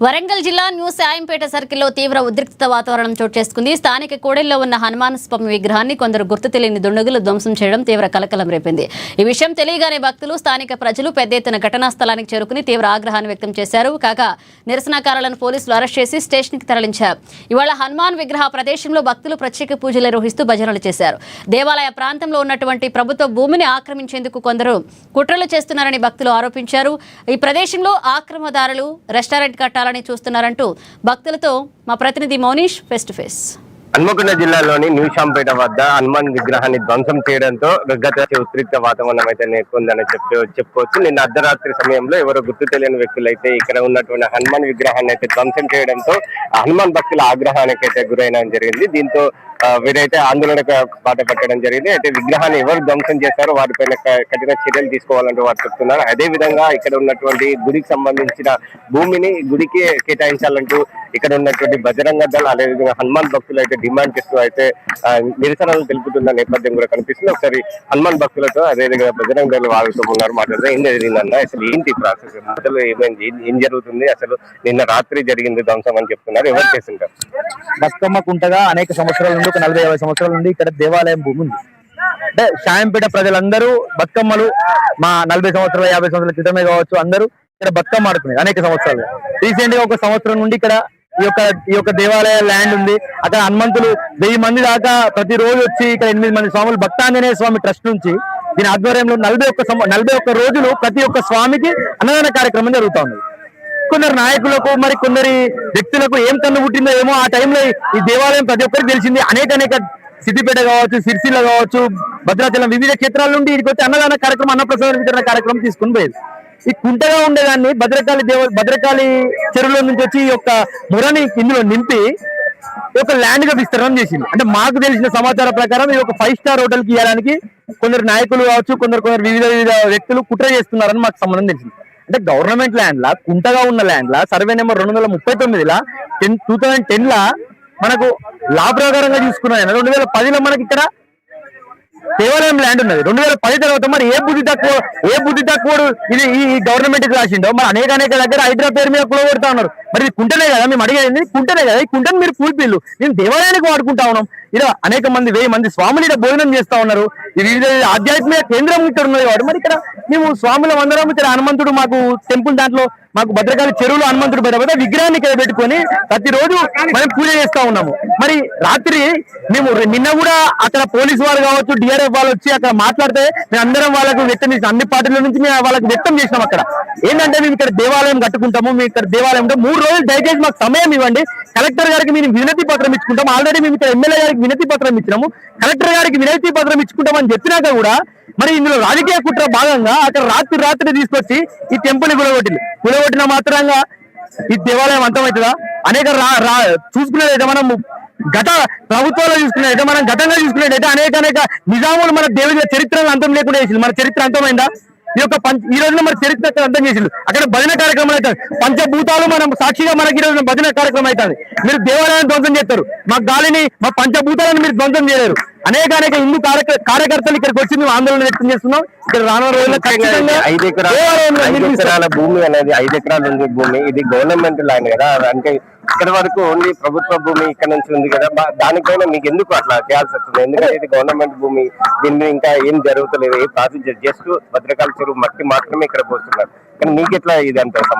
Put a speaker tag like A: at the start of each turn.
A: వరంగల్ జిల్లా న్యూ సాయంపేట సర్కిల్లో తీవ్ర ఉద్రిక్తత వాతావరణం చోటు చేసుకుంది. స్థానిక కోడెల్లో ఉన్న హనుమాన్ స్వామి విగ్రహాన్ని కొందరు గుర్తు తెలియని దుండగులు ధ్వంసం చేయడం తీవ్ర కలకలం రేపింది. ఈ విషయం తెలియగానే భక్తులు, స్థానిక ప్రజలు పెద్ద ఎత్తున ఘటనా స్థలానికి చేరుకుని తీవ్ర ఆగ్రహాన్ని వ్యక్తం చేశారు. కాగా నిరసనకారులను పోలీసులు అరెస్ట్ చేసి స్టేషన్కి తరలించారు. ఇవాళ హనుమాన్ విగ్రహ ప్రదేశంలో భక్తులు ప్రత్యేక పూజలు నిర్వహిస్తూ భజనలు చేశారు. దేవాలయ ప్రాంతంలో ఉన్నటువంటి ప్రభుత్వ భూమిని ఆక్రమించేందుకు కొందరు కుట్రలు చేస్తున్నారని భక్తులు ఆరోపించారు. ఈ ప్రదేశంలో ఆక్రమదారులు రెస్టారెంట్ కట్టాలని చూస్తున్నారంటూ భక్తులతో మా ప్రతినిధి Mounish face to face.
B: Hanamkonda జిల్లాలోని న్యూ శాంపేట వద్ద హనుమాన్ విగ్రహాన్ని ధ్వంసం చేయడంతో గత ఉద్రిక్త వాతావరణం అయితే నెలకొందని చెప్పుకోవచ్చు. నిన్న అర్ధరాత్రి సమయంలో ఎవరో గుర్తు తెలియని వ్యక్తులు అయితే ఇక్కడ ఉన్నటువంటి హనుమాన్ విగ్రహాన్ని అయితే ధ్వంసం చేయడంతో హనుమాన్ భక్తుల ఆగ్రహానికి అయితే గురైన జరిగింది. దీంతో వీరైతే ఆందోళనకు బాట పట్టడం జరిగింది. అయితే విగ్రహాన్ని ఎవరు ధ్వంసం చేశారో వారిపైన కఠిన చర్యలు తీసుకోవాలంటూ వారు చెప్తున్నారు. అదే విధంగా ఇక్కడ ఉన్నటువంటి గుడికి సంబంధించిన భూమిని గుడికి కేటాయించాలంటూ ఇక్కడ ఉన్నటువంటి బజరంగ దళ్ అదేవిధంగా హనుమాన్ భక్తులు అయితే డిమాండ్ చేస్తూ అయితే నిరసనలు తెలుపుతున్న నేపథ్యం కూడా కనిపిస్తుంది. ఒకసారి హనుమాన్ భక్తులతో అదేవిధంగా బజరంగ దళ్ వాళ్ళతో ఉన్నారు మాట్లాడితే ఏం జరిగిందన్న, అసలు ఏంటి ప్రాసెస్, అసలు ఏం జరుగుతుంది, అసలు నిన్న రాత్రి జరిగింది ధ్వంసం అని చెప్తున్నారు. ఎవరు చేస్తుంటారు?
C: బతుకమ్మ కుంటగా అనేక సంవత్సరాల నుండి, ఒక 40-50 సంవత్సరాల నుండి ఇక్కడ దేవాలయం భూమి ఉంది. అంటే సాయంపేట ప్రజలందరూ బతుకమ్మలు మా 40 సంవత్సరాల 50 సంవత్సరాల క్రితమే కావచ్చు, అందరూ ఇక్కడ బతుకమ్మ ఆడుకునేది అనేక సంవత్సరాలు. రీసెంట్ గా 1 సంవత్సరం నుండి ఇక్కడ ఈ యొక్క దేవాలయ ల్యాండ్ ఉంది. అక్కడ హనుమంతులు 1000 మంది దాకా ప్రతిరోజు వచ్చి ఇక్కడ 8 మంది స్వాములు భక్తాంజనేయ స్వామి ట్రస్ట్ నుంచి దీని ఆధ్వర్యంలో 41 రోజులు ప్రతి ఒక్క స్వామికి అన్నదాన కార్యక్రమం జరుగుతూ ఉంది. కొందరు నాయకులకు మరి కొందరి వ్యక్తులకు ఏం కన్ను పుట్టిందో ఏమో ఆ టైంలో ఈ దేవాలయం ప్రతి ఒక్కరికి తెలిసింది. అనేక సిద్దిపేట కావచ్చు, సిరిసిల్ల కావచ్చు, భద్రాచలం వివిధ క్షేత్రాల నుండి ఇక్కడికి వచ్చి అన్నదాన కార్యక్రమం, అన్నప్రసాద వితరణ కార్యక్రమం తీసుకుని పోయేది. ఈ కుంటగా ఉండేదాన్ని భద్రకాళి చెరువులో నుంచి వచ్చి ఈ యొక్క మురని ఇందులో నింపి ఒక ల్యాండ్ గా విస్తరణ చేసింది. అంటే మాకు తెలిసిన సమాచారం ప్రకారం ఇది ఒక 5 స్టార్ హోటల్ కి ఇవ్వడానికి కొందరు నాయకులు కావచ్చు, కొందరు వివిధ వ్యక్తులు కుట్ర చేస్తున్నారని మాకు సంబంధం తెలిసింది. అంటే గవర్నమెంట్ ల్యాండ్ లా, కుంటగా ఉన్న ల్యాండ్ లా, సర్వే నెంబర్ 239 లా 2010 లా మనకు లా ప్రకారంగా చూసుకున్నాయి. 2010లో మనకి ఇక్కడ దేవాలయం ల్యాండ్ ఉన్నది. 2010 తర్వాత మరి ఏ బుద్ధి తక్కువ ఇది ఈ గవర్నమెంట్ కి రాసిండో మరి అనేక దగ్గర హైడ్రా పేరు మీద కూడగొడతా ఉన్నారు. మరి ఇది కుంటనే కదా మేము అడిగేది, కుంటనే కదా, ఈ కుంటను మీరు పూల్పిల్లు మేము దేవాలయానికి వాడుకుంటా ఉన్నాం. ఇలా అనేక మంది 1000 మంది స్వాములు ఇక్కడ భోజనం చేస్తా ఉన్నారు. ఈ వివిధ ఆధ్యాత్మిక కేంద్రం ఇక్కడ ఉన్నది కాబట్టి మరి ఇక్కడ మేము స్వాముల అందరం ఇక్కడ హనుమంతుడు మాకు టెంపుల్ దాంట్లో మాకు భద్రకాళి చెరువులో హనుమంతుడు పెద్ద విగ్రహాన్ని ఇక్కడ పెట్టుకొని ప్రతిరోజు మనం పూజ చేస్తా ఉన్నాము. మరి రాత్రి మేము నిన్న కూడా అక్కడ పోలీసు వారు కావచ్చు, డిఆర్ఎఫ్ వాళ్ళు వచ్చి అక్కడ మాట్లాడితే మేము అందరం వాళ్ళకు వ్యక్తం చేసాం. అన్ని పార్టీల నుంచి మేము వాళ్ళకి వ్యక్తం చేసినాం. అక్కడ ఏంటంటే మేము ఇక్కడ దేవాలయం కట్టుకుంటాము, మేము ఇక్కడ దేవాలయం 3 రోజులు దయచేసి మాకు సమయం ఇవ్వండి. కలెక్టర్ గారికి మేము వినతి పత్రం ఇచ్చుకుంటాం. ఆల్రెడీ మేము ఇక్కడ ఎమ్మెల్యే గారికి వినతి పత్రం ఇచ్చినాము. కలెక్టర్ గారికి వినతి పత్రం ఇచ్చుకుంటామని చెప్పినాక కూడా మరి ఇందులో రాజకీయ కుట్ర భాగంగా అక్కడ రాత్రి తీసుకొచ్చి ఈ టెంపుల్ కూలగొట్టిన మాత్రంగా ఈ దేవాలయం అంతమవుతుందా? అనేక చూసుకునేదైతే మనం గత ప్రభుత్వాల్లో చూసుకునేదైతే, మనం గతంగా చూసుకునేదైతే అనేక నిజాములు మన దేవుడి చరిత్రను అంతం లేకుండా చేసింది. మన చరిత్ర అంతమైందా? ఈ రోజున మన చరిత్ర అర్థం చేసిండు. అక్కడ భజన కార్యక్రమం అవుతుంది. పంచభూతాలు మనం సాక్షిగా మనకి ఈ రోజున భజన కార్యక్రమం అవుతుంది. మీరు దేవాలయాన్ని ధ్వంసం చేస్తారు, మా గాలిని, మా పంచభూతాలను మీరు ధ్వంసం చేయలేరు. అనేక హిందూ కార్యకర్తలు ఇక్కడికి వచ్చి మేము ఆందోళన వ్యక్తం చేస్తున్నాం. ఇక్కడ రానున్న రోజుల్లో
B: 5 ఎకరాల భూమి అనేది 5 ఎకరాలు ఉంది భూమి. ఇది గవర్నమెంట్ ల్యాండ్ కదా, అంటే ఇక్కడ వరకు ఓన్లీ ప్రభుత్వ భూమి ఇక్కడ నుంచి ఉంది కదా, దానిపైన మీకు ఎందుకు అట్లా చేయాల్సి వస్తుంది? ఎందుకంటే ఇది గవర్నమెంట్ భూమి, దీన్ని ఇంకా ఏం జరుగుతలేదు, ఏ ప్రాసెస్ జస్ట్ భద్రకాళి చెరువు మట్టి మాత్రమే ఇక్కడ పోస్తున్నారు. కానీ మీకు ఎట్లా ఇది అంటే సమాచారం?